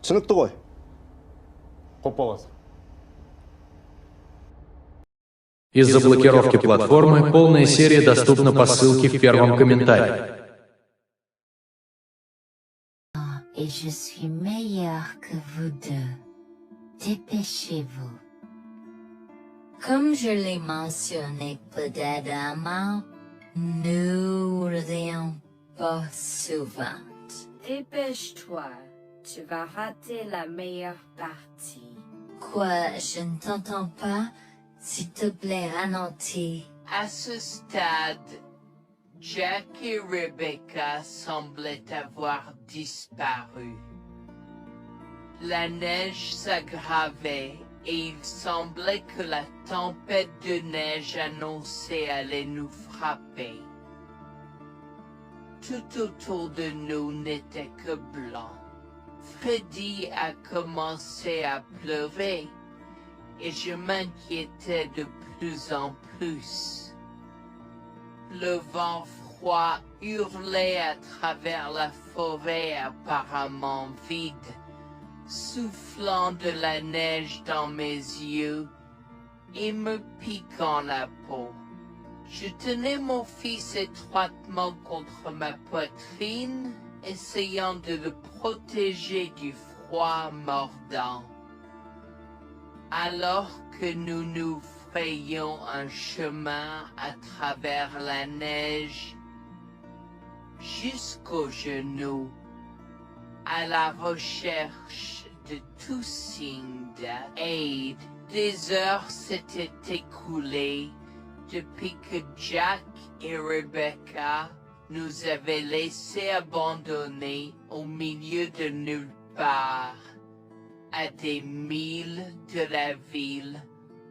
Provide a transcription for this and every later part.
Сыныктыгой. Копалас. Из-за блокировки платформы полная серия доступна по ссылке в первом комментарии. Et je suis meilleur que vous deux. Dépêchez-vous. Comme je l'ai mentionné peut-être avant, nous rions pas souvent. Dépêche-toi, tu vas rater la meilleure partie. Quoi, je ne t'entends pas? S'il te plaît, ralentis. À ce stade, Jack et Rebecca semblaient avoir disparu. La neige s'aggravait et il semblait que la tempête de neige annoncée allait nous frapper. Tout autour de nous n'était que blanc. Freddy a commencé à pleurer et je m'inquiétais de plus en plus. Le vent froid hurlait à travers la forêt apparemment vide, soufflant de la neige dans mes yeux et me piquant la peau. Je tenais mon fils étroitement contre ma poitrine, essayant de le protéger du froid mordant. Alors que nous nous frayions un chemin à travers la neige, jusqu'aux genoux, à la recherche de tout signe d'aide, des heures s'étaient écoulées depuis que Jack et Rebecca nous avaient laissés abandonnés au milieu de nulle part, à des milles de la ville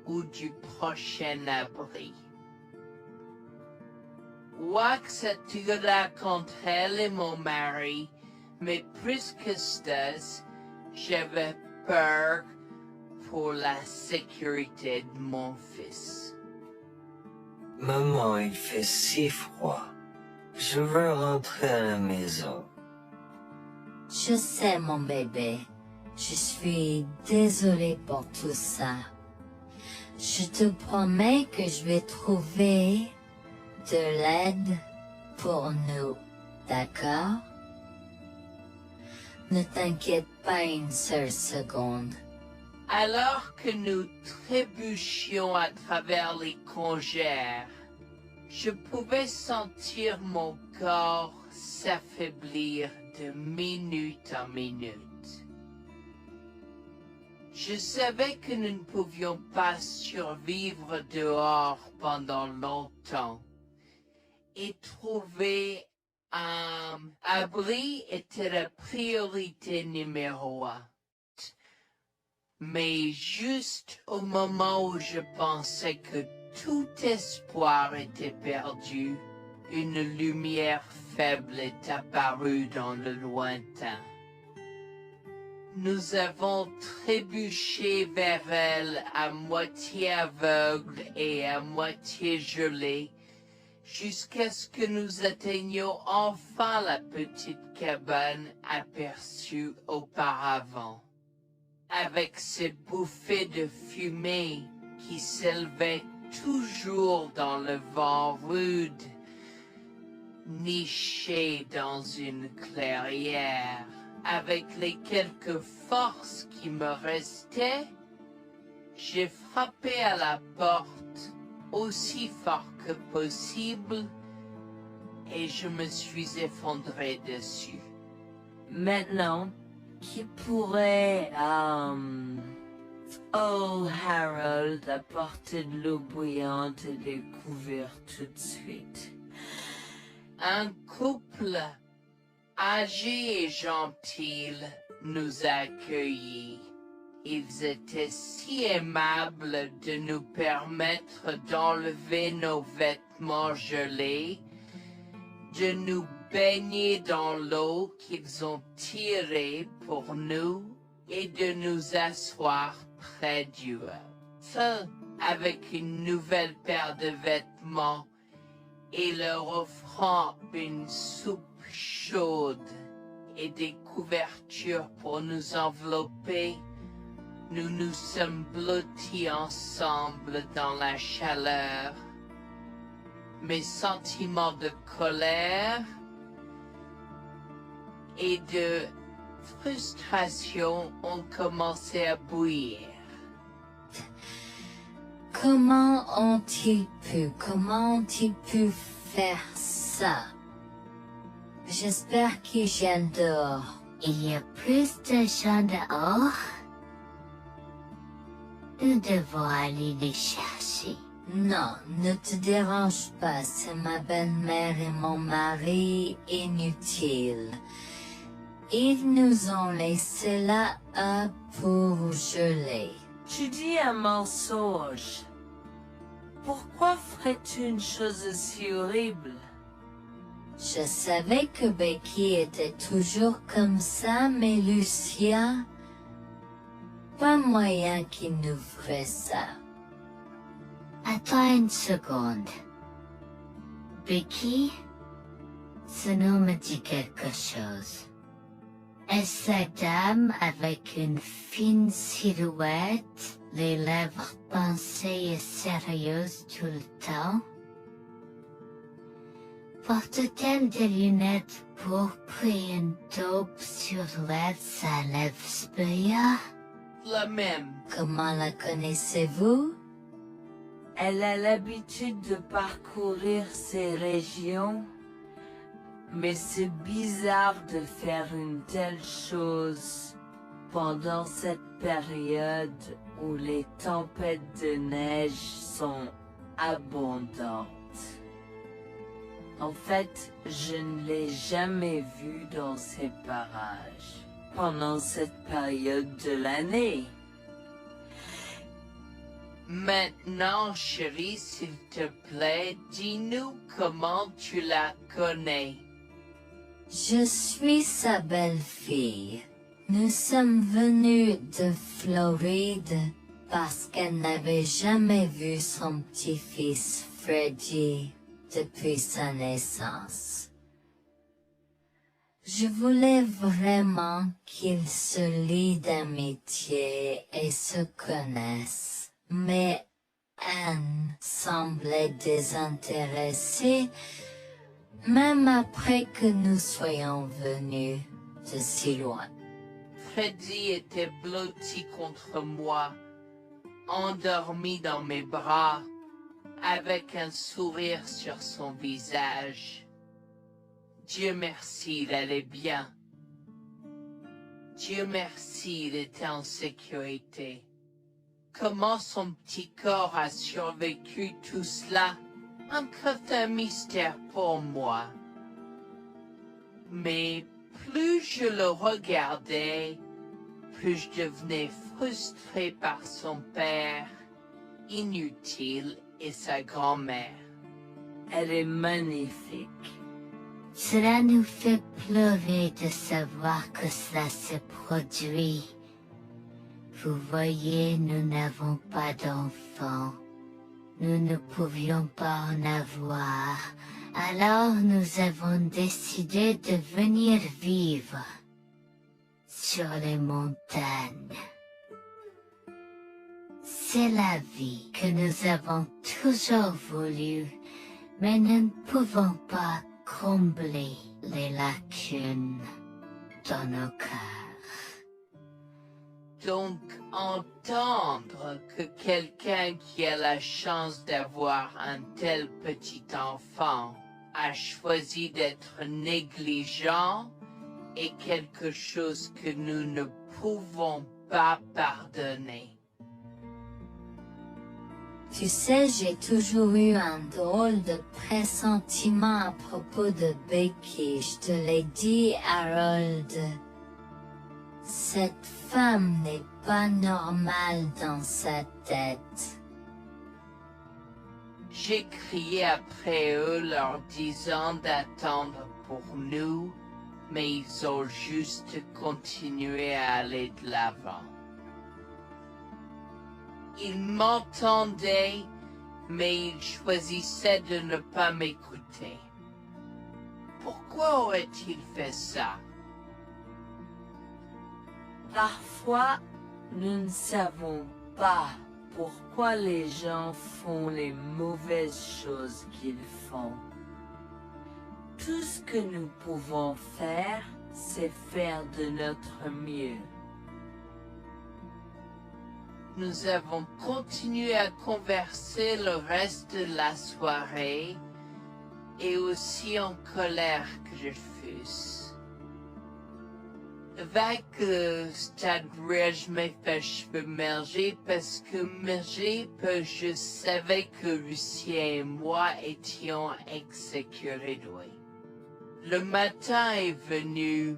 ou du prochain abri. Wax attira contre elle et mon mari, mais plus que ça, j'avais peur pour la sécurité de mon fils. Maman, il fait si froid. Je veux rentrer à la maison. Je sais, mon bébé. Je suis désolée pour tout ça. Je te promets que je vais trouver de l'aide pour nous, d'accord? Ne t'inquiète pas une seule seconde. Alors que nous trébuchions à travers les congères, je pouvais sentir mon corps s'affaiblir de minute en minute. Je savais que nous ne pouvions pas survivre dehors pendant longtemps, et trouver un abri était la priorité numéro 1. Mais juste au moment où je pensais que tout espoir était perdu, une lumière faible est apparue dans le lointain. Nous avons trébuché vers elle à moitié aveugle et à moitié gelé, jusqu'à ce que nous atteignions enfin la petite cabane aperçue auparavant, avec ses bouffées de fumée qui s'élevaient toujours dans le vent rude, nichée dans une clairière. Avec les quelques forces qui me restaient, j'ai frappé à la porte aussi fort que possible et je me suis effondré dessus. Maintenant, qui pourrait, oh Harold, apporter de l'eau bouillante et des couverts tout de suite? Un couple âgé et gentil nous a accueillis. Ils étaient si aimables de nous permettre d'enlever nos vêtements gelés, de nous baigner dans l'eau qu'ils ont tirée pour nous et de nous asseoir près du feu avec une nouvelle paire de vêtements et leur offrant une soupe chaude et des couverture pour nous envelopper, nous nous sommes blottis ensemble dans la chaleur. Mes sentiments de colère et de frustration ont commencé à bouillir. Comment ont-ils pu faire ça? J'espère qu'ils viennent dehors. Il y a plus de gens dehors. Nous devons aller les chercher. Non, ne te dérange pas, c'est ma belle-mère et mon mari inutiles. Ils nous ont laissés là pour geler. Tu dis un mensonge. Pourquoi ferais-tu une chose si horrible? Je savais que Becky était toujours comme ça, mais Lucia, pas moyen qu'il nous ferait ça. Attends une seconde. Becky, ce nom me dit quelque chose. Est-ce la dame avec une fine silhouette, les lèvres pincées et sérieuses tout le temps? Porte-t-elle des lunettes pourpres et une taupe sur sa lèvre spéa? La même. Comment la connaissez-vous? Elle a l'habitude de parcourir ces régions, mais c'est bizarre de faire une telle chose pendant cette période où les tempêtes de neige sont abondantes. En fait, je ne l'ai jamais vue dans ces parages pendant cette période de l'année. Maintenant, chérie, s'il te plaît, dis-nous comment tu la connais. Je suis sa belle-fille. Nous sommes venus de Floride parce qu'elle n'avait jamais vu son petit-fils Freddy depuis sa naissance. Je voulais vraiment qu'ils se lient d'amitié et se connaissent, mais Anne semblait désintéressée, même après que nous soyons venus de si loin. Freddy était blotti contre moi, endormi dans mes bras, avec un sourire sur son visage. Dieu merci, il allait bien. Dieu merci, il était en sécurité. Comment son petit corps a survécu tout cela? Encore un mystère pour moi. Mais plus je le regardais, plus je devenais frustré par son père, inutile, et sa grand-mère. Elle est magnifique. Cela nous fait pleurer de savoir que cela se produit. Vous voyez, nous n'avons pas d'enfants. Nous ne pouvions pas en avoir. Alors nous avons décidé de venir vivre sur les montagnes. C'est la vie que nous avons toujours voulu, mais nous ne pouvons pas combler les lacunes dans nos cœurs. Donc, entendre que quelqu'un qui a la chance d'avoir un tel petit enfant a choisi d'être négligent est quelque chose que nous ne pouvons pas pardonner. Tu sais, j'ai toujours eu un drôle de pressentiment à propos de Becky, je te l'ai dit, Harold. Cette femme n'est pas normale dans sa tête. J'ai crié après eux leur disant d'attendre pour nous, mais ils ont juste continué à aller de l'avant. Ils m'entendaient, mais ils choisissaient de ne pas m'écouter. Pourquoi aurait-il fait ça? Parfois, nous ne savons pas pourquoi les gens font les mauvaises choses qu'ils font. Tout ce que nous pouvons faire, c'est faire de notre mieux. Nous avons continué à converser le reste de la soirée et aussi en colère que je fusse. Avec stade où je m'ai fait cheveux merger parce que je savais que Lucien et moi étions exécutés. Le matin est venu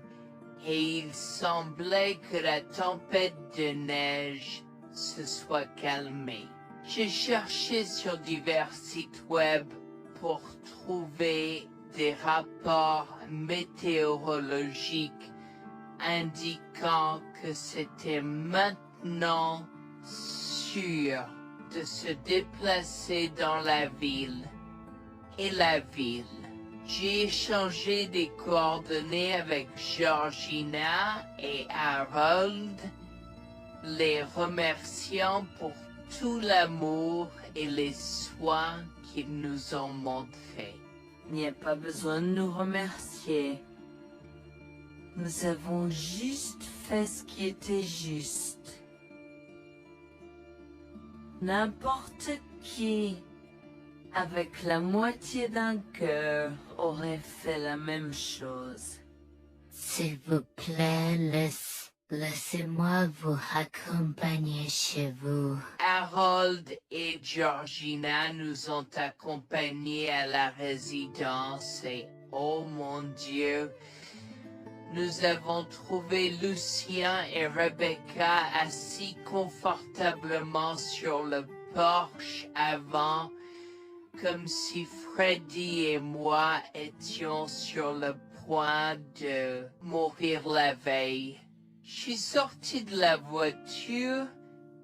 et il semblait que la tempête de neige se soit calmée. J'ai cherché sur divers sites web pour trouver des rapports météorologiques indiquant que c'était maintenant sûr de se déplacer dans la ville. Et la ville. J'ai échangé des coordonnées avec Georgina et Harold, les remerciant pour tout l'amour et les soins qu'ils nous ont montrés. Il n'y a pas besoin de nous remercier. Nous avons juste fait ce qui était juste. N'importe qui, avec la moitié d'un cœur, aurait fait la même chose. S'il vous plaît, laissez-moi vous accompagner chez vous. Harold et Georgina nous ont accompagnés à la résidence et, oh mon Dieu, nous avons trouvé Lucien et Rebecca assis confortablement sur le porche avant, comme si Freddy et moi étions sur le point de mourir la veille. Je suis sorti de la voiture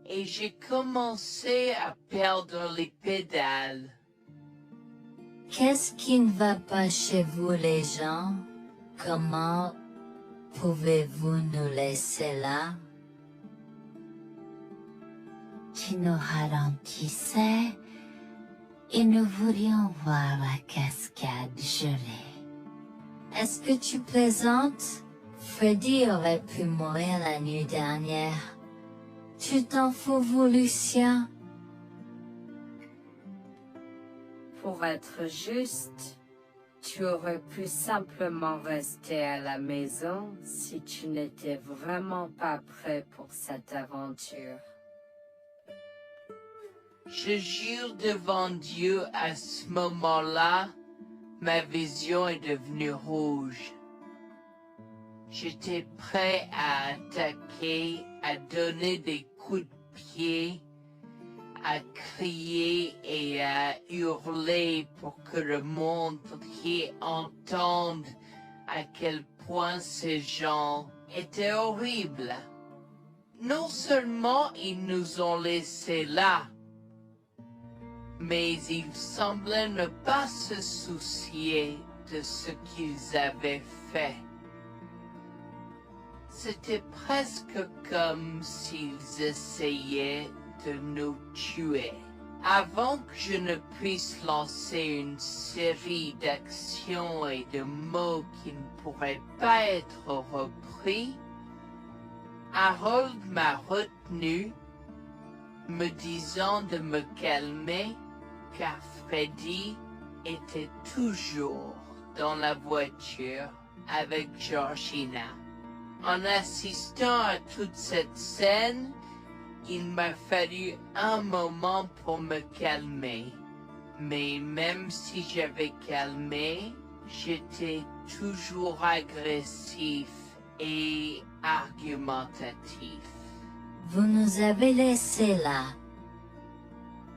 et j'ai commencé à perdre les pédales. Qu'est-ce qui ne va pas chez vous les gens? Comment pouvez-vous nous laisser là? Tu nous ralentissais et nous voulions voir la cascade gelée. Est-ce que tu plaisantes? Freddy aurait pu mourir la nuit dernière. Tu t'en fous, vous, Lucien? Pour être juste, tu aurais pu simplement rester à la maison si tu n'étais vraiment pas prêt pour cette aventure. Je jure devant Dieu, à ce moment-là, ma vision est devenue rouge. J'étais prêt à attaquer, à donner des coups de pied, à crier et à hurler pour que le monde entier entende à quel point ces gens étaient horribles. Non seulement ils nous ont laissés là, mais ils semblaient ne pas se soucier de ce qu'ils avaient fait. C'était presque comme s'ils essayaient de nous tuer. Avant que je ne puisse lancer une série d'actions et de mots qui ne pourraient pas être repris, Harold m'a retenu, me disant de me calmer, car Freddy était toujours dans la voiture avec Georgina. En assistant à toute cette scène, il m'a fallu un moment pour me calmer. Mais même si j'avais calmé, j'étais toujours agressif et argumentatif. Vous nous avez laissés là.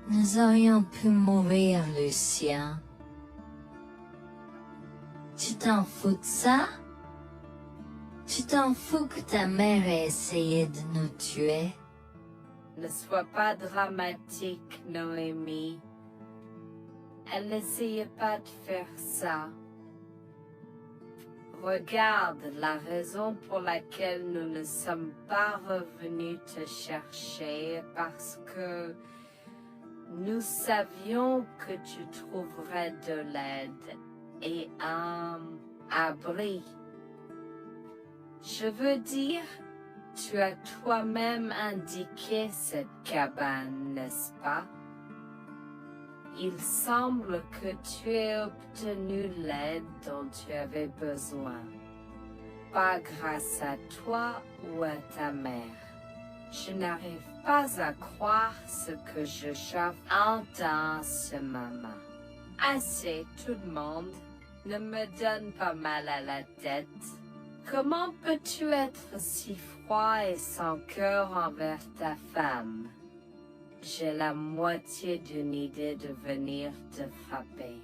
Nous aurions pu mourir, Lucien. Tu t'en fous de ça? Tu t'en fous que ta mère ait essayé de nous tuer? Ne sois pas dramatique, Noémie. Elle n'essayait pas de faire ça. Regarde la raison pour laquelle nous ne sommes pas revenus te chercher parce que nous savions que tu trouverais de l'aide et un abri. Je veux dire, tu as toi-même indiqué cette cabane, n'est-ce pas? Il semble que tu aies obtenu l'aide dont tu avais besoin. Pas grâce à toi ou à ta mère. Je n'arrive pas à croire ce que je chauffe en ce moment. Assez, tout le monde. Ne me donne pas mal à la tête. Comment peux-tu être si froid et sans cœur envers ta femme? J'ai la moitié d'une idée de venir te frapper.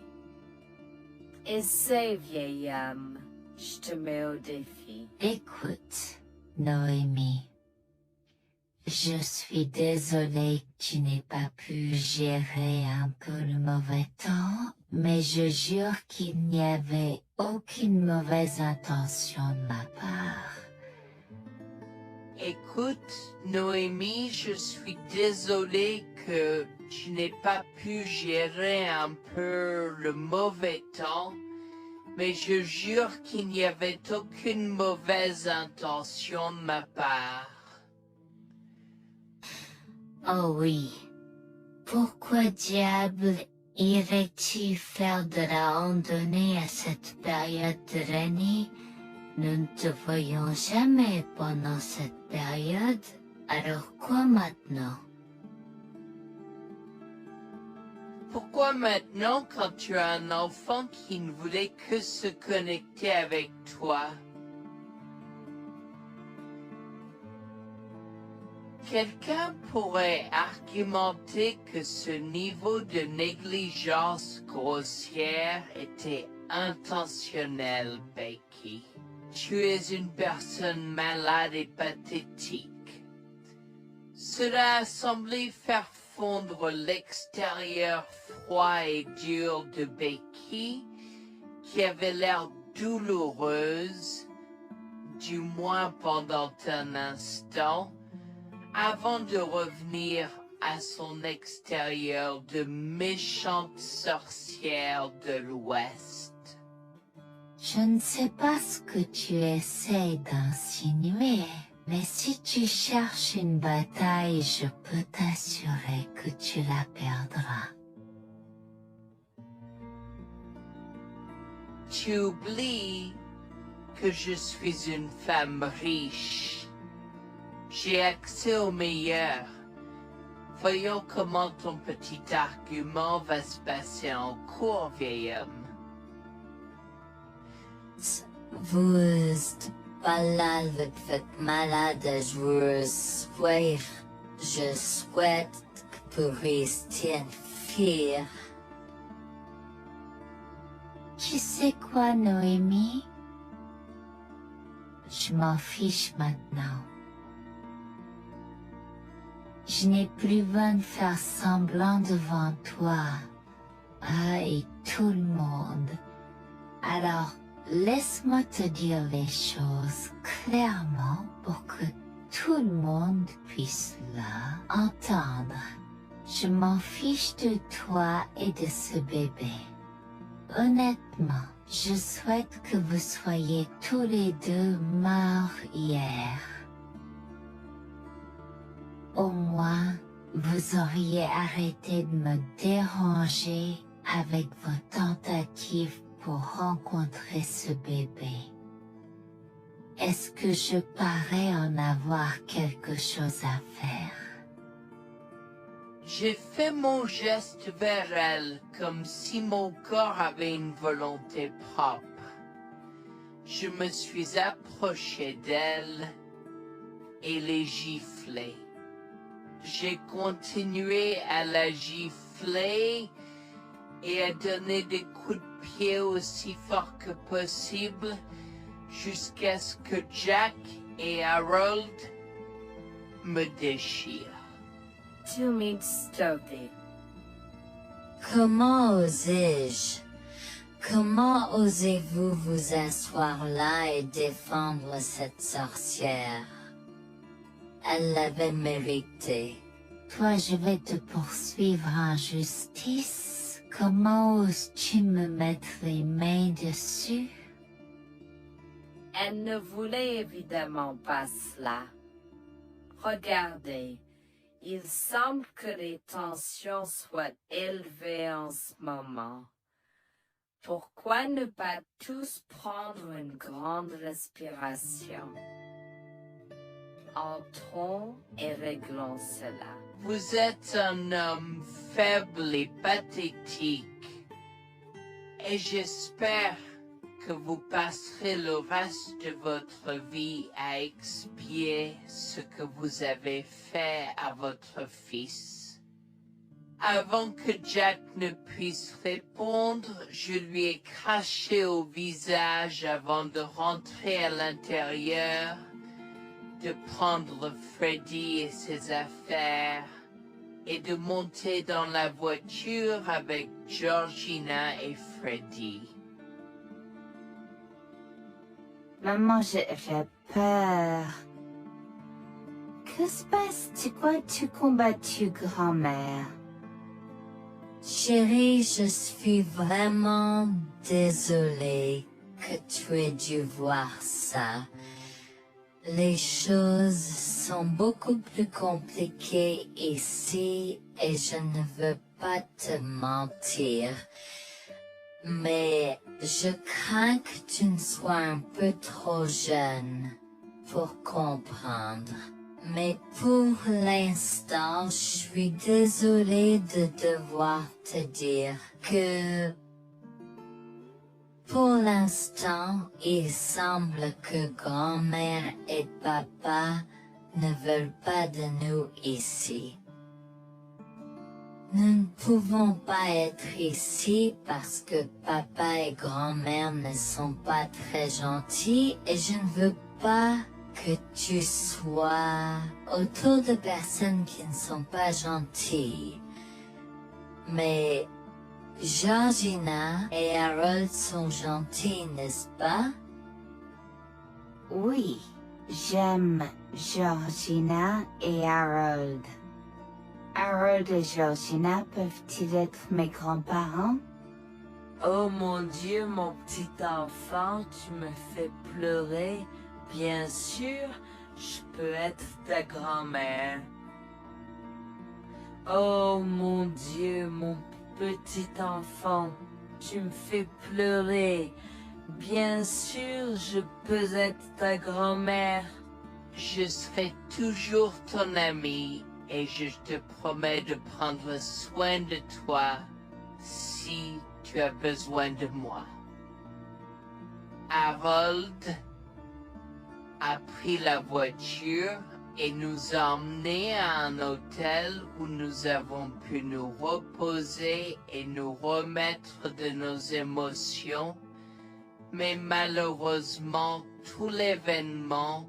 Essaie, vieil homme. Je te mets au défi. Écoute, Noémie. Je suis désolée que tu n'aies pas pu gérer un peu le mauvais temps, mais je jure qu'il n'y avait aucune mauvaise intention de ma part. Écoute, Noémie, je suis désolé que tu n'aies pas pu gérer un peu le mauvais temps, mais je jure qu'il n'y avait aucune mauvaise intention de ma part. Oh oui. Pourquoi diable irais-tu faire de la randonnée à cette période de l'année? Nous ne te voyons jamais pendant cette période, alors quoi maintenant? Pourquoi maintenant quand tu as un enfant qui ne voulait que se connecter avec toi? Quelqu'un pourrait argumenter que ce niveau de négligence grossière était intentionnel, Becky. Tu es une personne malade et pathétique. Cela a semblé faire fondre l'extérieur froid et dur de Becky, qui avait l'air douloureuse, du moins pendant un instant, avant de revenir à son extérieur de méchante sorcière de l'Ouest. Je ne sais pas ce que tu essaies d'insinuer, mais si tu cherches une bataille, je peux t'assurer que tu la perdras. Tu oublies que je suis une femme riche. J'ai accès au meilleur. Voyons comment ton petit argument va se passer en cours, vieil homme. Vous êtes pas là avec votre malade joueuse. Je souhaite que vous restiez fiers. Tu sais quoi, Noémie? Je m'en fiche maintenant. Je n'ai plus besoin de faire semblant devant toi. Et tout le monde. Alors, laisse-moi te dire les choses clairement pour que tout le monde puisse entendre. Je m'en fiche de toi et de ce bébé. Honnêtement, je souhaite que vous soyez tous les deux morts hier. Au moins, vous auriez arrêté de me déranger avec vos tentatives pour rencontrer ce bébé. Est-ce que je parais en avoir quelque chose à faire? J'ai fait mon geste vers elle comme si mon corps avait une volonté propre. Je me suis approché d'elle et l'ai giflée. J'ai continué à la gifler et à donner des coups de pied aussi fort que possible jusqu'à ce que Jack et Harold me déchirent. Tu m'es stoppé. Comment osais-je? Comment osez-vous vous asseoir là et défendre cette sorcière? Elle l'avait mérité. Toi, je vais te poursuivre en justice. Comment oses-tu me mettre les mains dessus? Elle ne voulait évidemment pas cela. Regardez, il semble que les tensions soient élevées en ce moment. Pourquoi ne pas tous prendre une grande respiration? Entrons et réglons cela. Vous êtes un homme faible et pathétique, et j'espère que vous passerez le reste de votre vie à expier ce que vous avez fait à votre fils. Avant que Jack ne puisse répondre, je lui ai craché au visage avant de rentrer à l'intérieur, de prendre Freddy et ses affaires, et de monter dans la voiture avec Georgina et Freddy. Maman, j'ai peur. Que se passe-t-il? Pourquoi tu combattu grand-mère? Chérie, je suis vraiment désolée que tu aies dû voir ça. Les choses sont beaucoup plus compliquées ici et je ne veux pas te mentir. Mais je crains que tu ne sois un peu trop jeune pour comprendre. Mais pour l'instant, je suis désolée de devoir te dire que pour l'instant, il semble que grand-mère et papa ne veulent pas de nous ici. Nous ne pouvons pas être ici parce que papa et grand-mère ne sont pas très gentils et je ne veux pas que tu sois autour de personnes qui ne sont pas gentilles. Mais Georgina et Harold sont gentils, n'est-ce pas? Oui, j'aime Georgina et Harold. Harold et Georgina peuvent-ils être mes grands-parents? Oh mon Dieu, mon petit enfant, tu me fais pleurer. Bien sûr, je peux être ta grand-mère. Oh mon Dieu, mon petit enfant, tu me fais pleurer. Bien sûr, je peux être ta grand-mère. Je serai toujours ton ami et je te promets de prendre soin de toi si tu as besoin de moi. Harold a pris la voiture et nous a emmenés à un hôtel où nous avons pu nous reposer et nous remettre de nos émotions, mais malheureusement tout l'événement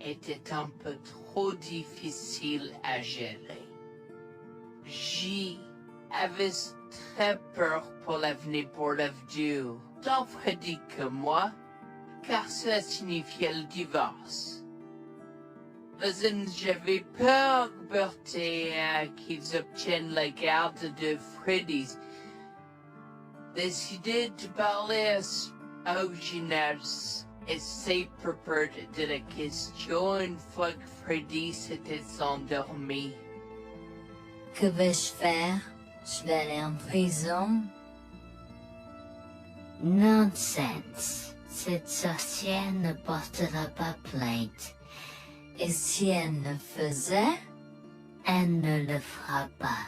était un peu trop difficile à gérer. J'y avais très peur pour l'avenir pour Dieu, tant Freddy que moi, car cela signifiait le divorce. J'avais peur, Bertie, qu'ils obtiennent la garde de Freddy. Décidé de parler au gymnase et ses propos de la question une fois que Freddy s'était endormi. Que vais-je faire? Je vais aller en prison? Nonsense. Cette sorcière ne portera pas plainte. Et si elle le faisait? Elle ne le fera pas,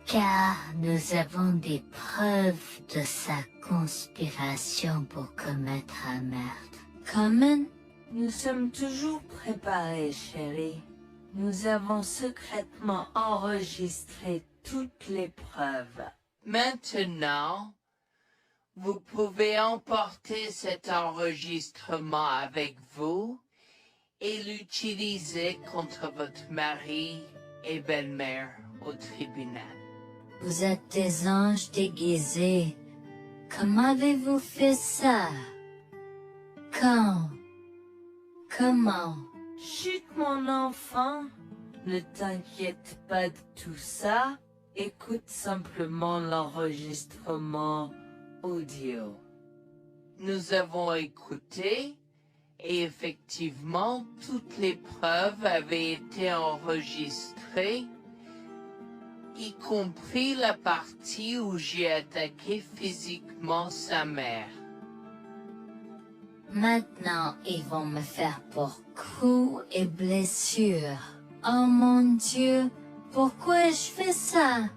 car nous avons des preuves de sa conspiration pour commettre un meurtre. Comment? Nous sommes toujours préparés, chérie. Nous avons secrètement enregistré toutes les preuves. Maintenant, vous pouvez emporter cet enregistrement avec vous et l'utiliser contre votre mari et belle-mère au tribunal. Vous êtes des anges déguisés. Comment avez-vous fait ça? Quand? Comment? Chut, mon enfant, ne t'inquiète pas de tout ça. Écoute simplement l'enregistrement audio. Nous avons écouté et effectivement toutes les preuves avaient été enregistrées, y compris la partie où j'ai attaqué physiquement sa mère. Maintenant, ils vont me faire pour coups et blessures. Oh mon Dieu, pourquoi je fais ça?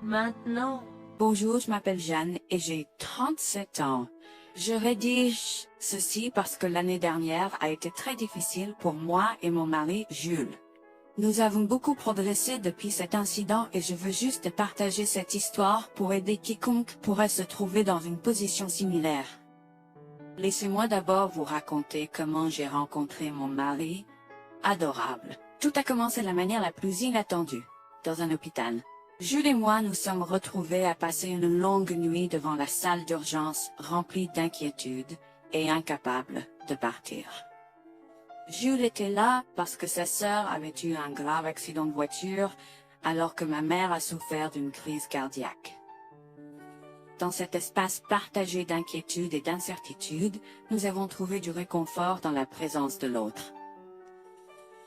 Maintenant, Bonjour, je m'appelle Jeanne et j'ai 37 ans. Je rédige ceci parce que l'année dernière a été très difficile pour moi et mon mari Jules. Nous avons beaucoup progressé depuis cet incident et je veux juste partager cette histoire pour aider quiconque pourrait se trouver dans une position similaire. Laissez-moi d'abord vous raconter comment j'ai rencontré mon mari, adorable. Tout a commencé de la manière la plus inattendue, dans un hôpital. Jules et moi nous sommes retrouvés à passer une longue nuit devant la salle d'urgence remplie d'inquiétude et incapables de partir. Jules était là parce que sa sœur avait eu un grave accident de voiture alors que ma mère a souffert d'une crise cardiaque. Dans cet espace partagé d'inquiétude et d'incertitude, nous avons trouvé du réconfort dans la présence de l'autre.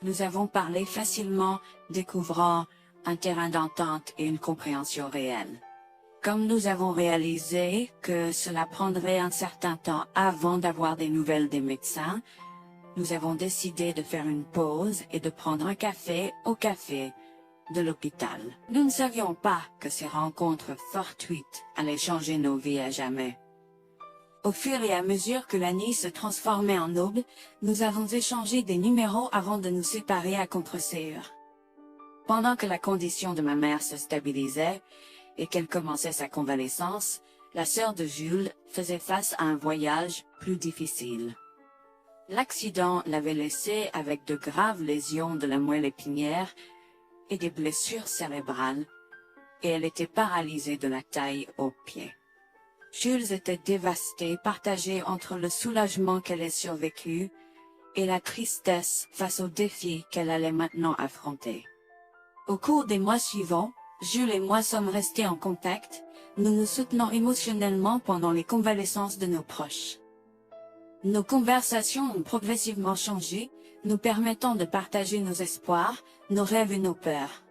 Nous avons parlé facilement, découvrant un terrain d'entente et une compréhension réelle. Comme nous avons réalisé que cela prendrait un certain temps avant d'avoir des nouvelles des médecins, nous avons décidé de faire une pause et de prendre un café au café de l'hôpital. Nous ne savions pas que ces rencontres fortuites allaient changer nos vies à jamais. Au fur et à mesure que la nuit se transformait en aube, nous avons échangé des numéros avant de nous séparer à contre-séance. Pendant que la condition de ma mère se stabilisait et qu'elle commençait sa convalescence, la sœur de Jules faisait face à un voyage plus difficile. L'accident l'avait laissée avec de graves lésions de la moelle épinière et des blessures cérébrales, et elle était paralysée de la taille aux pieds. Jules était dévasté, partagé entre le soulagement qu'elle ait survécu et la tristesse face aux défis qu'elle allait maintenant affronter. Au cours des mois suivants, Jules et moi sommes restés en contact, nous nous soutenons émotionnellement pendant les convalescences de nos proches. Nos conversations ont progressivement changé, nous permettant de partager nos espoirs, nos rêves et nos peurs.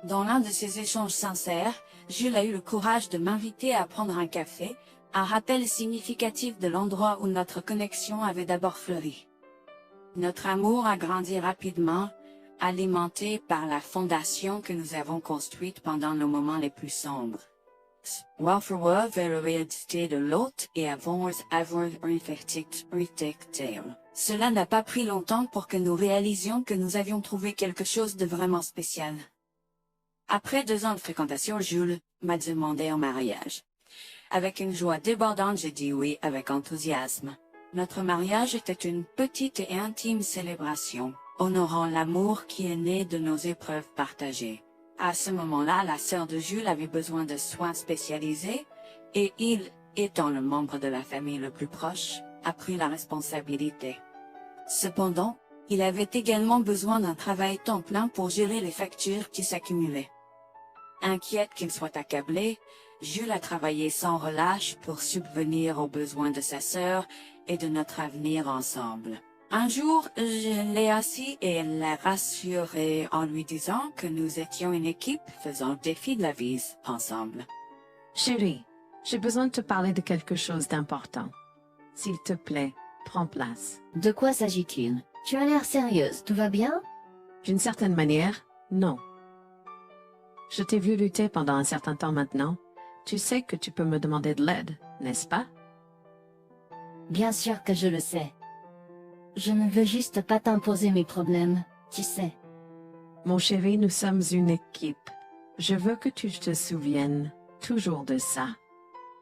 Dans l'un de ces échanges sincères, Jules a eu le courage de m'inviter à prendre un café, un rappel significatif de l'endroit où notre connexion avait d'abord fleuri. Notre amour a grandi rapidement, alimenté par la fondation que nous avons construite pendant nos moments les plus sombres. Welfare vers la réalité de l'autre et avons avoir Cela n'a pas pris longtemps pour que nous réalisions que nous avions trouvé quelque chose de vraiment spécial. Après 2 ans de fréquentation, Jules m'a demandé en mariage. Avec une joie débordante, j'ai dit oui avec enthousiasme. Notre mariage était une petite et intime célébration, honorant l'amour qui est né de nos épreuves partagées. À ce moment-là, la sœur de Jules avait besoin de soins spécialisés, et il, étant le membre de la famille le plus proche, a pris la responsabilité. Cependant, il avait également besoin d'un travail temps plein pour gérer les factures qui s'accumulaient. Inquiète qu'il soit accablé, Jules a travaillé sans relâche pour subvenir aux besoins de sa sœur et de notre avenir ensemble. Un jour, je l'ai assis et l'ai rassuré en lui disant que nous étions une équipe faisant le défi de la vie ensemble. Chérie, j'ai besoin de te parler de quelque chose d'important. S'il te plaît, prends place. De quoi s'agit-il? Tu as l'air sérieuse, tout va bien? D'une certaine manière, non. Je t'ai vu lutter pendant un certain temps maintenant. Tu sais que tu peux me demander de l'aide, n'est-ce pas? Bien sûr que je le sais. Je ne veux juste pas t'imposer mes problèmes, tu sais. Mon chéri, nous sommes une équipe. Je veux que tu te souviennes toujours de ça.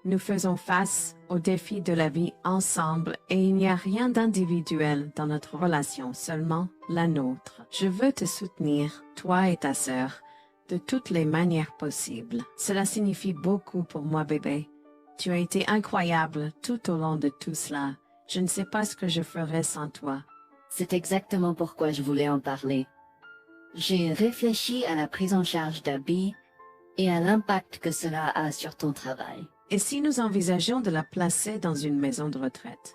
Nous faisons face aux défis de la vie ensemble et il n'y a rien d'individuel dans notre relation, seulement la nôtre. Je veux te soutenir, toi et ta sœur, de toutes les manières possibles. Cela signifie beaucoup pour moi, bébé. Tu as été incroyable tout au long de tout cela. Je ne sais pas ce que je ferais sans toi. C'est exactement pourquoi je voulais en parler. J'ai réfléchi à la prise en charge d'Abby et à l'impact que cela a sur ton travail. Et si nous envisageons de la placer dans une maison de retraite?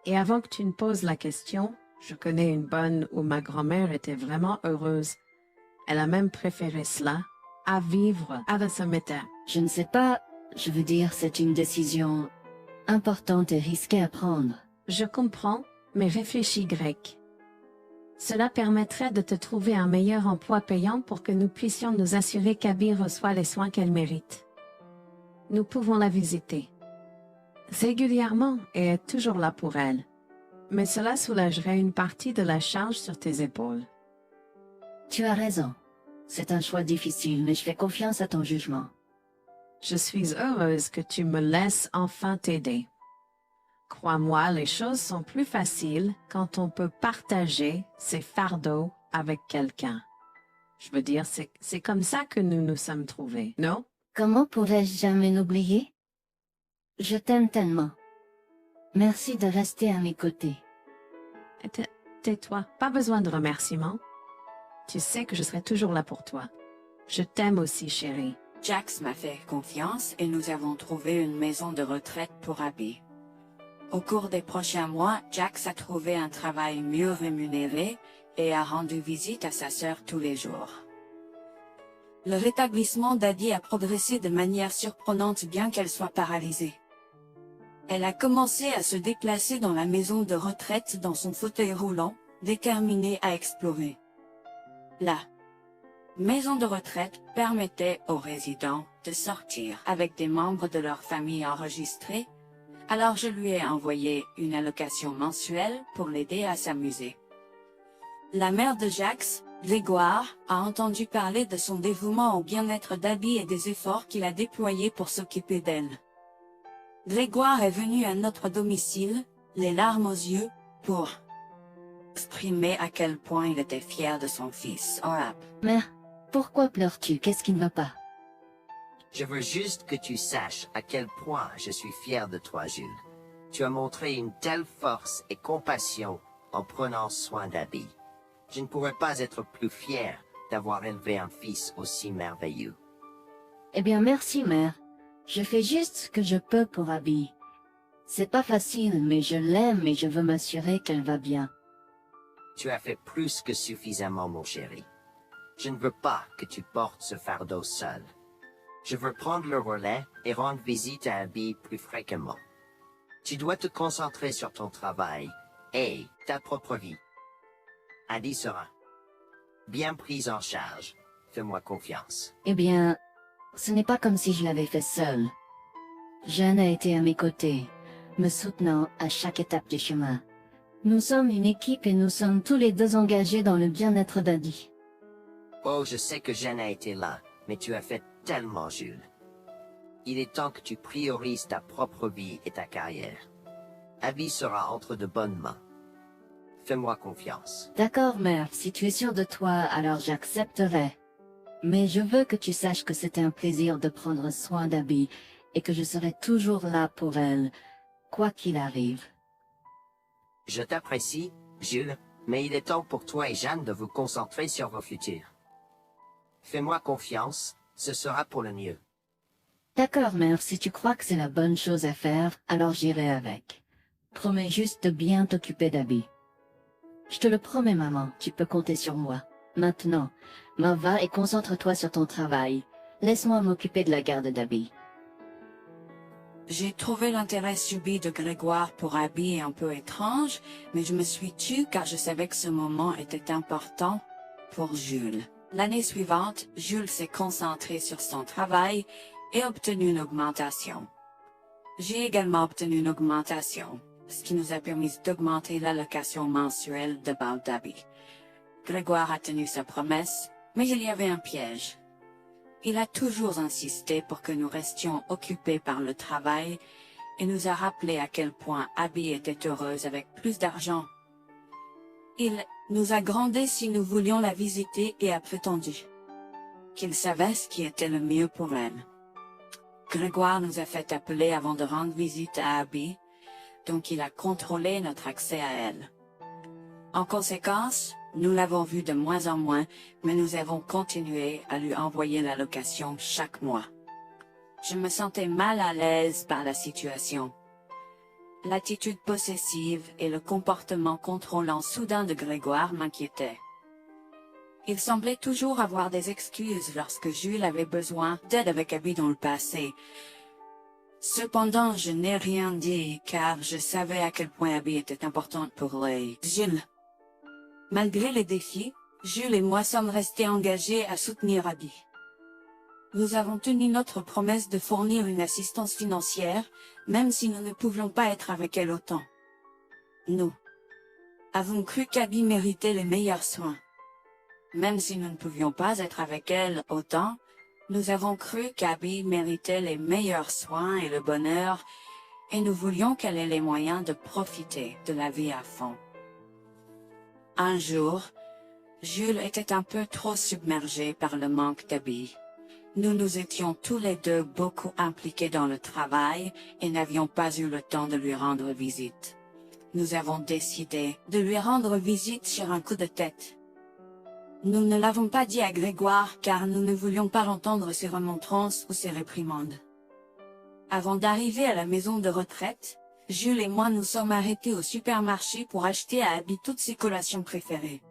Et avant que tu ne poses la question, je connais une bonne où ma grand-mère était vraiment heureuse. Elle a même préféré cela à vivre à Sameta. Je ne sais pas, je veux dire, c'est une décision importante et risquée à prendre. Je comprends, mais réfléchis, Greg. Cela permettrait de te trouver un meilleur emploi payant pour que nous puissions nous assurer qu'Abby reçoit les soins qu'elle mérite. Nous pouvons la visiter régulièrement et être toujours là pour elle. Mais cela soulagerait une partie de la charge sur tes épaules. Tu as raison. C'est un choix difficile, mais je fais confiance à ton jugement. Je suis heureuse que tu me laisses enfin t'aider. Crois-moi, les choses sont plus faciles quand on peut partager ses fardeaux avec quelqu'un. Je veux dire, c'est comme ça que nous nous sommes trouvés, non? Comment pourrais-je jamais l'oublier? Je t'aime tellement. Merci de rester à mes côtés. Tais-toi, pas besoin de remerciements. Tu sais que je serai toujours là pour toi. Je t'aime aussi, chérie. Jax m'a fait confiance et nous avons trouvé une maison de retraite pour Abby. Au cours des prochains mois, Jax a trouvé un travail mieux rémunéré et a rendu visite à sa sœur tous les jours. Le rétablissement d'Abby a progressé de manière surprenante bien qu'elle soit paralysée. Elle a commencé à se déplacer dans la maison de retraite dans son fauteuil roulant, déterminée à explorer. La maison de retraite permettait aux résidents de sortir avec des membres de leur famille enregistrés, alors je lui ai envoyé une allocation mensuelle pour l'aider à s'amuser. La mère de Jax, Grégoire, a entendu parler de son dévouement au bien-être d'Abby et des efforts qu'il a déployés pour s'occuper d'elle. Grégoire est venu à notre domicile, les larmes aux yeux, pour exprimer à quel point il était fier de son fils. Mère, pourquoi pleures-tu? Qu'est-ce qui ne va pas? Je veux juste que tu saches à quel point je suis fier de toi, Jules. Tu as montré une telle force et compassion en prenant soin d'Abby. Je ne pourrais pas être plus fier d'avoir élevé un fils aussi merveilleux. Eh bien, merci, mère. Je fais juste ce que je peux pour Abby. C'est pas facile, mais je l'aime et je veux m'assurer qu'elle va bien. Tu as fait plus que suffisamment, mon chéri. Je ne veux pas que tu portes ce fardeau seul. Je veux prendre le relais et rendre visite à Abby plus fréquemment. Tu dois te concentrer sur ton travail et ta propre vie. Abby sera bien prise en charge. Fais-moi confiance. Eh bien, ce n'est pas comme si je l'avais fait seule. Jeanne a été à mes côtés, me soutenant à chaque étape du chemin. Nous sommes une équipe et nous sommes tous les deux engagés dans le bien-être d'Abby. Oh, je sais que Jeanne a été là, mais tu as fait tellement, Jules. Il est temps que tu priorises ta propre vie et ta carrière. Abby sera entre de bonnes mains. Fais-moi confiance. D'accord, mère, si tu es sûre de toi, alors j'accepterai. Mais je veux que tu saches que c'était un plaisir de prendre soin d'Abby et que je serai toujours là pour elle, quoi qu'il arrive. Je t'apprécie, Jules, mais il est temps pour toi et Jeanne de vous concentrer sur vos futurs. Fais-moi confiance, ce sera pour le mieux. D'accord, mère, si tu crois que c'est la bonne chose à faire, alors j'irai avec. Promets juste de bien t'occuper d'Abby. Je te le promets, maman, tu peux compter sur moi. Maintenant, va et concentre-toi sur ton travail. Laisse-moi m'occuper de la garde d'Abby. J'ai trouvé l'intérêt subi de Grégoire pour Abby un peu étrange, mais je me suis tue car je savais que ce moment était important pour Jules. L'année suivante, Jules s'est concentré sur son travail et obtenu une augmentation. J'ai également obtenu une augmentation, ce qui nous a permis d'augmenter l'allocation mensuelle de garde d'Abby. Grégoire a tenu sa promesse, mais il y avait un piège. Il a toujours insisté pour que nous restions occupés par le travail et nous a rappelé à quel point Abby était heureuse avec plus d'argent. Il nous a grondé si nous voulions la visiter et a prétendu qu'il savait ce qui était le mieux pour elle. Grégoire nous a fait appeler avant de rendre visite à Abby, donc il a contrôlé notre accès à elle. En conséquence, nous l'avons vue de moins en moins, mais nous avons continué à lui envoyer la location chaque mois. Je me sentais mal à l'aise par la situation. L'attitude possessive et le comportement contrôlant soudain de Grégoire m'inquiétaient. Il semblait toujours avoir des excuses lorsque Jules avait besoin d'aide avec Abby dans le passé. Cependant, je n'ai rien dit car je savais à quel point Abby était importante pour Jules. Malgré les défis, Jules et moi sommes restés engagés à soutenir Abby. Nous avons tenu notre promesse de fournir une assistance financière, même si nous ne pouvions pas être avec elle autant. Nous avons cru qu'Abby méritait les meilleurs soins. Même si nous ne pouvions pas être avec elle autant, nous avons cru qu'Abby méritait les meilleurs soins et le bonheur, et nous voulions qu'elle ait les moyens de profiter de la vie à fond. Un jour, Jules était un peu trop submergé par le manque d'Abby. Nous nous étions tous les deux beaucoup impliqués dans le travail et n'avions pas eu le temps de lui rendre visite. Nous avons décidé de lui rendre visite sur un coup de tête. Nous ne l'avons pas dit à Grégoire car nous ne voulions pas entendre ses remontrances ou ses réprimandes. Avant d'arriver à la maison de retraite, Jules et moi nous sommes arrêtés au supermarché pour acheter à Abby toutes ses collations préférées.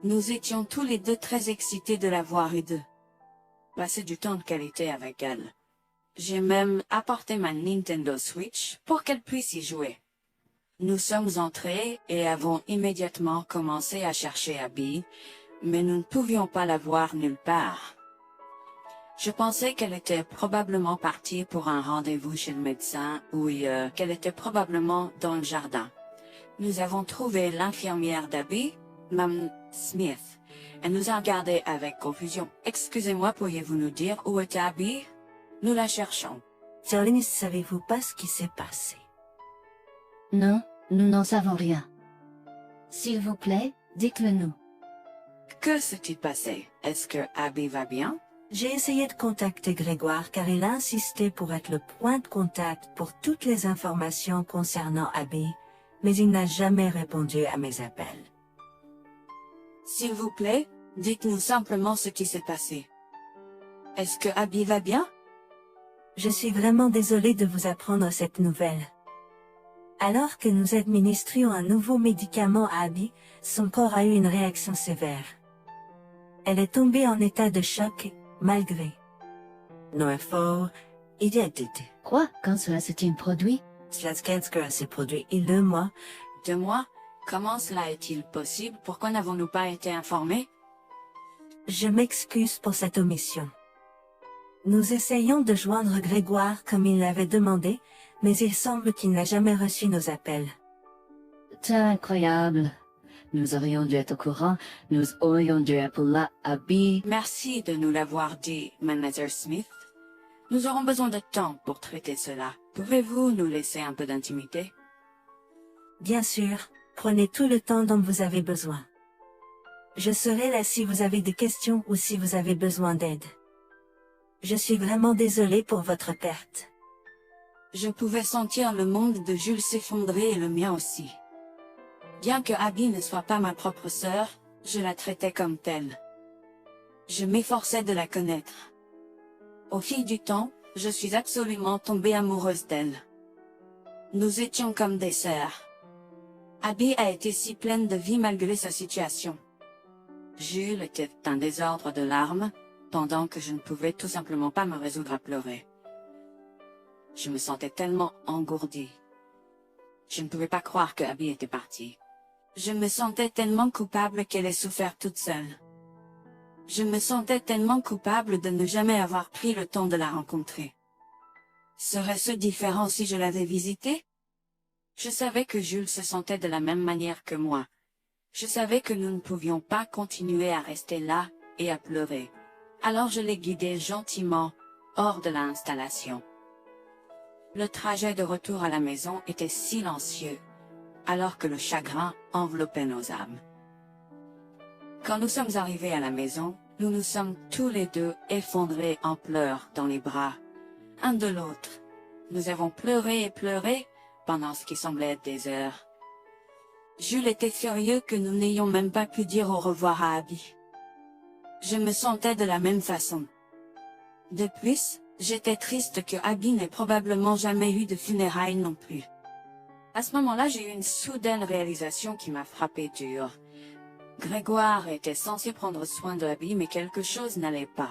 Nous étions tous les deux très excités de la voir et de passer du temps de qualité avec elle. J'ai même apporté ma Nintendo Switch pour qu'elle puisse y jouer. Nous sommes entrés et avons immédiatement commencé à chercher Abby, mais nous ne pouvions pas la voir nulle part. Je pensais qu'elle était probablement partie pour un rendez-vous chez le médecin ou qu'elle était probablement dans le jardin. Nous avons trouvé l'infirmière d'Abby, Mme Smith. Elle nous a regardés avec confusion. « Excusez-moi, pourriez-vous nous dire où est Abby? Nous la cherchons. » Charlie, ne savez-vous pas ce qui s'est passé? Non, nous n'en savons rien. S'il vous plaît, dites-le nous. Que s'est-il passé? Est-ce que Abby va bien? J'ai essayé de contacter Grégoire car il a insisté pour être le point de contact pour toutes les informations concernant Abby, mais il n'a jamais répondu à mes appels. S'il vous plaît, dites-nous simplement ce qui s'est passé. Est-ce que Abby va bien? Je suis vraiment désolée de vous apprendre cette nouvelle. Alors que nous administrions un nouveau médicament à Abby, son corps a eu une réaction sévère. Elle est tombée en état de choc, malgré nos efforts, il a été. Quoi? Quand cela s'est-il produit? Cela s'est produit il y a 2 mois. 2 mois? Comment cela est-il possible? Pourquoi n'avons-nous pas été informés? Je m'excuse pour cette omission. Nous essayons de joindre Grégoire comme il l'avait demandé, mais il semble qu'il n'a jamais reçu nos appels. C'est incroyable. Nous aurions dû être au courant, nous aurions dû appeler Abby. Merci de nous l'avoir dit, Manager Smith. Nous aurons besoin de temps pour traiter cela. Pouvez-vous nous laisser un peu d'intimité? Bien sûr, prenez tout le temps dont vous avez besoin. Je serai là si vous avez des questions ou si vous avez besoin d'aide. Je suis vraiment désolée pour votre perte. Je pouvais sentir le monde de Jules s'effondrer et le mien aussi. Bien que Abby ne soit pas ma propre sœur, je la traitais comme telle. Je m'efforçais de la connaître. Au fil du temps, je suis absolument tombée amoureuse d'elle. Nous étions comme des sœurs. Abby a été si pleine de vie malgré sa situation. Jules était un désordre de larmes, pendant que je ne pouvais tout simplement pas me résoudre à pleurer. Je me sentais tellement engourdie. Je ne pouvais pas croire que Abby était partie. Je me sentais tellement coupable qu'elle ait souffert toute seule. Je me sentais tellement coupable de ne jamais avoir pris le temps de la rencontrer. Serait-ce différent si je l'avais visitée? Je savais que Jules se sentait de la même manière que moi. Je savais que nous ne pouvions pas continuer à rester là et à pleurer. Alors je l'ai guidée gentiment hors de l'installation. Le trajet de retour à la maison était silencieux, alors que le chagrin enveloppait nos âmes. Quand nous sommes arrivés à la maison, nous nous sommes tous les deux effondrés en pleurs dans les bras, un de l'autre. Nous avons pleuré et pleuré pendant ce qui semblait être des heures. Jules était furieux que nous n'ayons même pas pu dire au revoir à Abby. Je me sentais de la même façon. De plus, j'étais triste que Abby n'ait probablement jamais eu de funérailles non plus. À ce moment-là, j'ai eu une soudaine réalisation qui m'a frappé dur. Grégoire était censé prendre soin de Abby, mais quelque chose n'allait pas.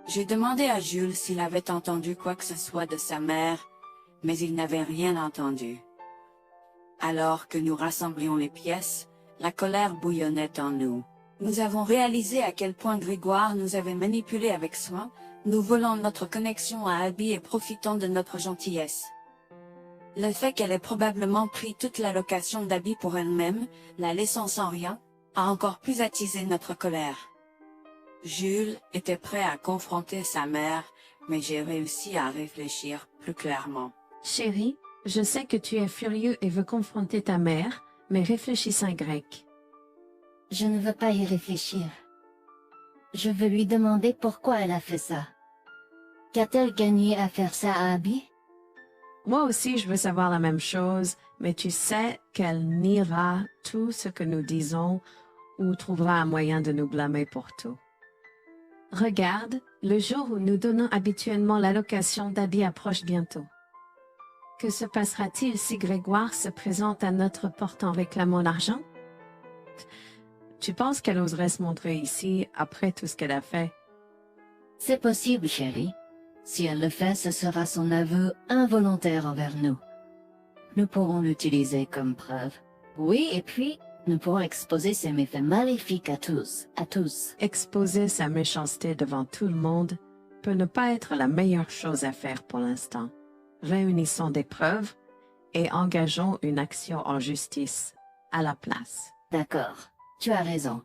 J'ai demandé à Jules s'il avait entendu quoi que ce soit de sa mère, mais il n'avait rien entendu. Alors que nous rassemblions les pièces, la colère bouillonnait en nous. Nous avons réalisé à quel point Grégoire nous avait manipulés avec soin, nous volant notre connexion à Abby et profitant de notre gentillesse. Le fait qu'elle ait probablement pris toute l'allocation d'Abby pour elle-même, la laissant sans rien, a encore plus attisé notre colère. Jules était prêt à confronter sa mère, mais j'ai réussi à réfléchir plus clairement. Chérie, je sais que tu es furieux et veux confronter ta mère, mais réfléchis en grec. Je ne veux pas y réfléchir. Je veux lui demander pourquoi elle a fait ça. Qu'a-t-elle gagné à faire ça à Abby? Moi aussi, je veux savoir la même chose, mais tu sais qu'elle niera tout ce que nous disons ou trouvera un moyen de nous blâmer pour tout. Regarde, le jour où nous donnons habituellement l'allocation d'Abby approche bientôt. Que se passera-t-il si Grégoire se présente à notre porte en réclamant l'argent? Tu penses qu'elle oserait se montrer ici après tout ce qu'elle a fait? C'est possible, chérie. Si elle le fait, ce sera son aveu involontaire envers nous. Nous pourrons l'utiliser comme preuve. Oui, et puis, nous pourrons exposer ses méfaits maléfiques à tous. Exposer sa méchanceté devant tout le monde peut ne pas être la meilleure chose à faire pour l'instant. Réunissons des preuves et engageons une action en justice à la place. D'accord, tu as raison.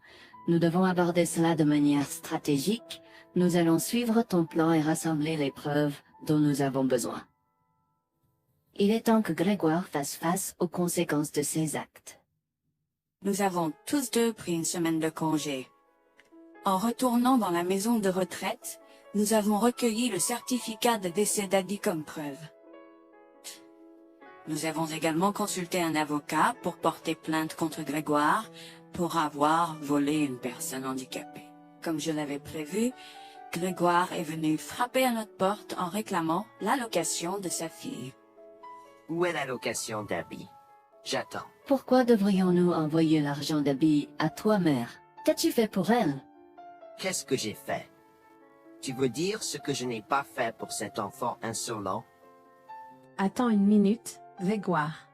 Nous devons aborder cela de manière stratégique. Nous allons suivre ton plan et rassembler les preuves dont nous avons besoin. Il est temps que Grégoire fasse face aux conséquences de ses actes. Nous avons tous deux pris une semaine de congé. En retournant dans la maison de retraite, nous avons recueilli le certificat de décès d'Abby comme preuve. Nous avons également consulté un avocat pour porter plainte contre Grégoire pour avoir volé une personne handicapée. Comme je l'avais prévu, Grégoire est venu frapper à notre porte en réclamant l'allocation de sa fille. Où est l'allocation d'Abby? J'attends. Pourquoi devrions-nous envoyer l'argent d'Abby à toi, mère? Qu'as-tu fait pour elle? Qu'est-ce que j'ai fait? Tu veux dire ce que je n'ai pas fait pour cet enfant insolent? Attends une minute, Grégoire.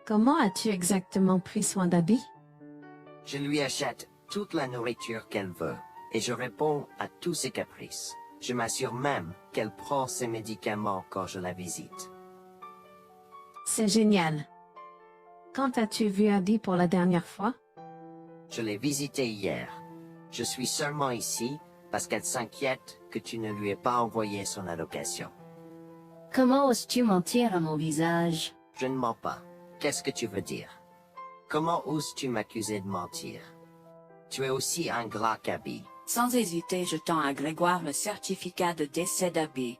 Comment as-tu exactement pris soin d'Abby? Je lui achète toute la nourriture qu'elle veut, et je réponds à tous ses caprices. Je m'assure même qu'elle prend ses médicaments quand je la visite. C'est génial. Quand as-tu vu Abby pour la dernière fois? Je l'ai visitée hier. Je suis seulement ici parce qu'elle s'inquiète que tu ne lui aies pas envoyé son allocation. Comment oses-tu mentir à mon visage? Je ne mens pas. Qu'est-ce que tu veux dire? Comment oses-tu m'accuser de mentir? Tu es aussi ingrat qu'Abby. Sans hésiter, je tends à Grégoire le certificat de décès d'Abby,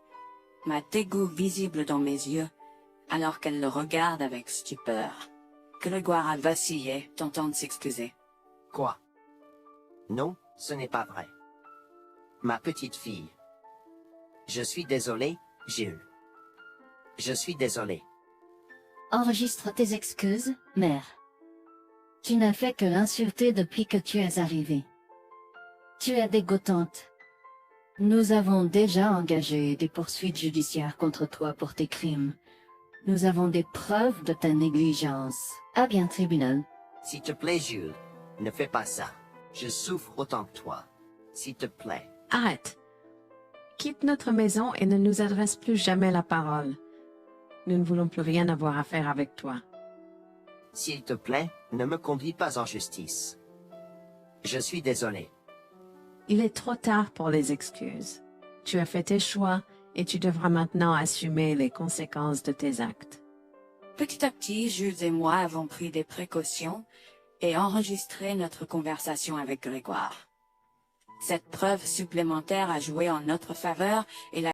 ma dégoût visible dans mes yeux, alors qu'elle le regarde avec stupeur. Grégoire a vacillé, tentant de s'excuser. Quoi? Non, ce n'est pas vrai. Ma petite fille. Je suis désolé, Jules. Je suis désolé. Enregistre tes excuses, mère. Tu n'as fait que l'insulter depuis que tu es arrivée. Tu es dégoûtante. Nous avons déjà engagé des poursuites judiciaires contre toi pour tes crimes. Nous avons des preuves de ta négligence. À bien, tribunal. S'il te plaît, Jules, ne fais pas ça. Je souffre autant que toi. S'il te plaît. Arrête. Quitte notre maison et ne nous adresse plus jamais la parole. Nous ne voulons plus rien avoir à faire avec toi. S'il te plaît, ne me conduis pas en justice. Je suis désolé. Il est trop tard pour les excuses. Tu as fait tes choix et tu devras maintenant assumer les conséquences de tes actes. Petit à petit, Jules et moi avons pris des précautions et enregistré notre conversation avec Grégoire. Cette preuve supplémentaire a joué en notre faveur et la